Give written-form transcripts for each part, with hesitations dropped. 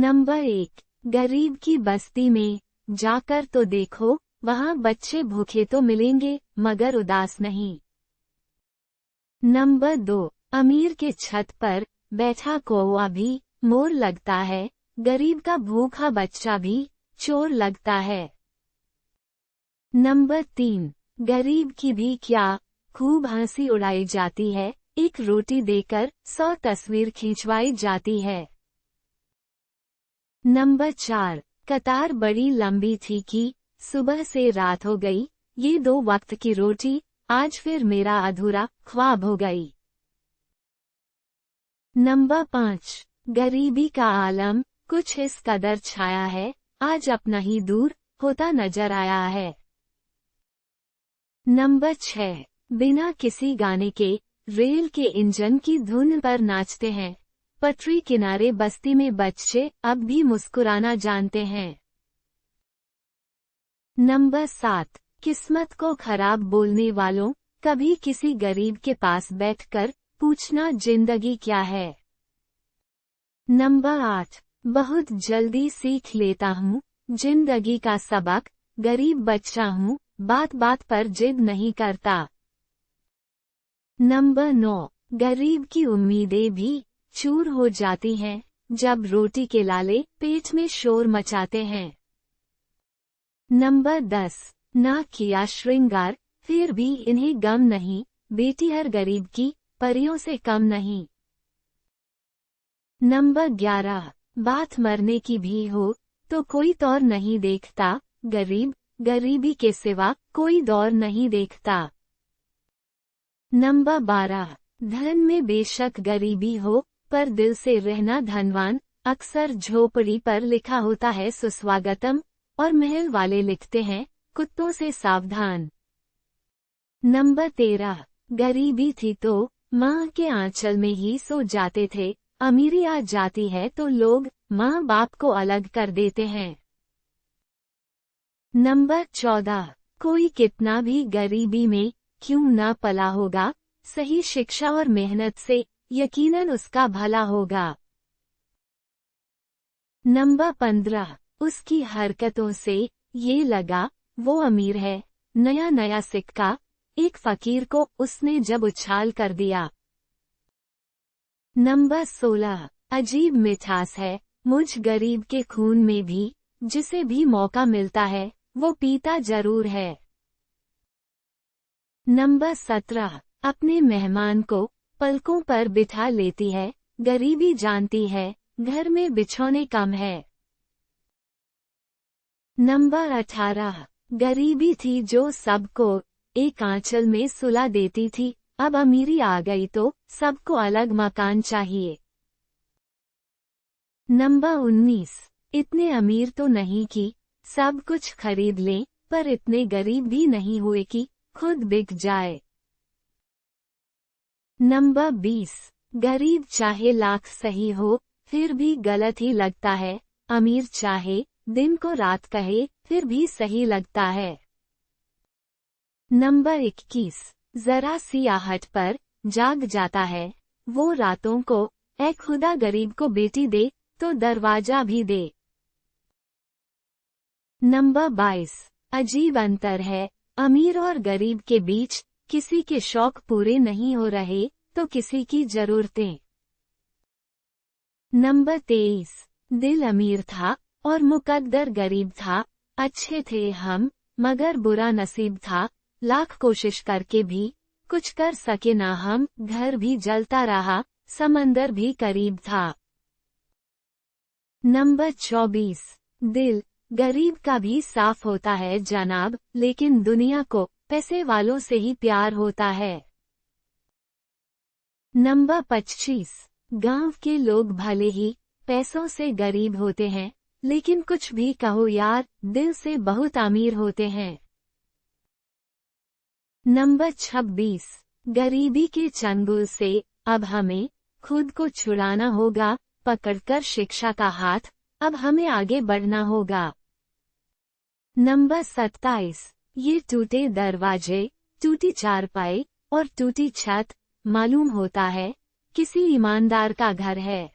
Number 1, गरीब की बस्ती में जाकर तो देखो, वहाँ बच्चे भूखे तो मिलेंगे मगर उदास नहीं। नंबर 2, अमीर के छत पर बैठा कौवा भी मोर लगता है, गरीब का भूखा बच्चा भी चोर लगता है। नंबर 3, गरीब की भी क्या खूब हंसी उड़ाई जाती है, एक रोटी देकर 100 तस्वीर खिंचवाई जाती है। नंबर 4, कतार बड़ी लंबी थी कि सुबह से रात हो गई, ये 2 वक्त की रोटी आज फिर मेरा अधूरा ख्वाब हो गई। नंबर 5, गरीबी का आलम कुछ इस कदर छाया है, आज अपना ही दूर होता नजर आया है। नंबर 6, बिना किसी गाने के रेल के इंजन की धुन पर नाचते हैं, पटरी किनारे बस्ती में बच्चे अब भी मुस्कुराना जानते हैं। नंबर 7, किस्मत को खराब बोलने वालों, कभी किसी गरीब के पास बैठकर पूछना जिंदगी क्या है। नंबर 8, बहुत जल्दी सीख लेता हूँ जिंदगी का सबक, गरीब बच्चा हूँ बात बात पर जिद नहीं करता। नंबर 9, गरीब की उम्मीदें भी चूर हो जाती हैं, जब रोटी के लाले पेट में शोर मचाते हैं। नंबर 10, ना किया श्रृंगार फिर भी इन्हें गम नहीं, बेटी हर गरीब की परियों से कम नहीं। नंबर 11, बात मरने की भी हो तो कोई तौर नहीं देखता, गरीब गरीबी के सिवा कोई दौर नहीं देखता। नंबर 12, धन में बेशक गरीबी हो पर दिल से रहना धनवान, अक्सर झोपड़ी पर लिखा होता है सुस्वागतम और महल वाले लिखते हैं कुत्तों से सावधान। नंबर 13, गरीबी थी तो माँ के आंचल में ही सो जाते थे, अमीरी आ जाती है तो लोग माँ बाप को अलग कर देते हैं। नंबर 14, कोई कितना भी गरीबी में क्यों न पला होगा, सही शिक्षा और मेहनत से यकीनन उसका भला होगा। नंबर 15, उसकी हरकतों से ये लगा वो अमीर है, नया नया सिक्का एक फकीर को उसने जब उछाल कर दिया। नंबर 16, अजीब मिठास है मुझ गरीब के खून में भी, जिसे भी मौका मिलता है वो पीता जरूर है। नंबर 17, अपने मेहमान को पलकों पर बिठा लेती है, गरीबी जानती है घर में बिछौने कम है। नंबर 18, गरीबी थी जो सबको एक आंचल में सुला देती थी, अब अमीरी आ गई तो सबको अलग मकान चाहिए। नंबर 19, इतने अमीर तो नहीं कि सब कुछ खरीद लें, पर इतने गरीब भी नहीं हुए कि खुद बिक जाए। नंबर 20, गरीब चाहे लाख सही हो फिर भी गलत ही लगता है, अमीर चाहे दिन को रात कहे फिर भी सही लगता है। नंबर 21, जरा सी आहट पर जाग जाता है वो रातों को, ऐ खुदा गरीब को बेटी दे तो दरवाजा भी दे। नंबर 22, अजीब अंतर है अमीर और गरीब के बीच, किसी के शौक पूरे नहीं हो रहे तो किसी की जरूरतें। नंबर 23, दिल अमीर था और मुकद्दर गरीब था, अच्छे थे हम मगर बुरा नसीब था, लाख कोशिश करके भी कुछ कर सके ना हम, घर भी जलता रहा समंदर भी करीब था। नंबर 24, दिल गरीब का भी साफ होता है जनाब, लेकिन दुनिया को पैसे वालों से ही प्यार होता है। नंबर 25, गांव के लोग भले ही पैसों से गरीब होते हैं, लेकिन कुछ भी कहो यार दिल से बहुत अमीर होते हैं। नंबर 26, गरीबी के चंगुल से अब हमें खुद को छुड़ाना होगा, पकड़कर शिक्षा का हाथ अब हमें आगे बढ़ना होगा। नंबर 27, ये टूटे दरवाजे, टूटी चारपाई और टूटी छत मालूम होता है किसी ईमानदार का घर है।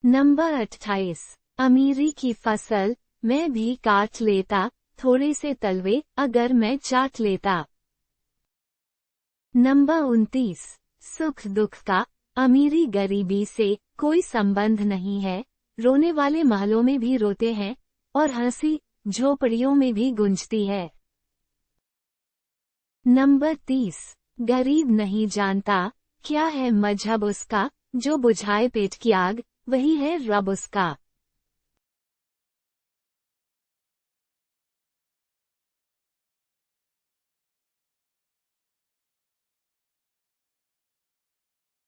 नंबर 28। अमीरी की फसल, मैं भी काट लेता, थोड़े से तलवे अगर मैं चाट लेता। नंबर 29। सुख दुख का, अमीरी गरीबी से कोई संबंध नहीं है, रोने वाले महलों में भी रोते हैं और हंसी झोपड़ियों में भी गूंजती है। नंबर 30। गरीब नहीं जानता क्या है मजहब उसका, जो बुझाए पेट की आग वही है रब उसका।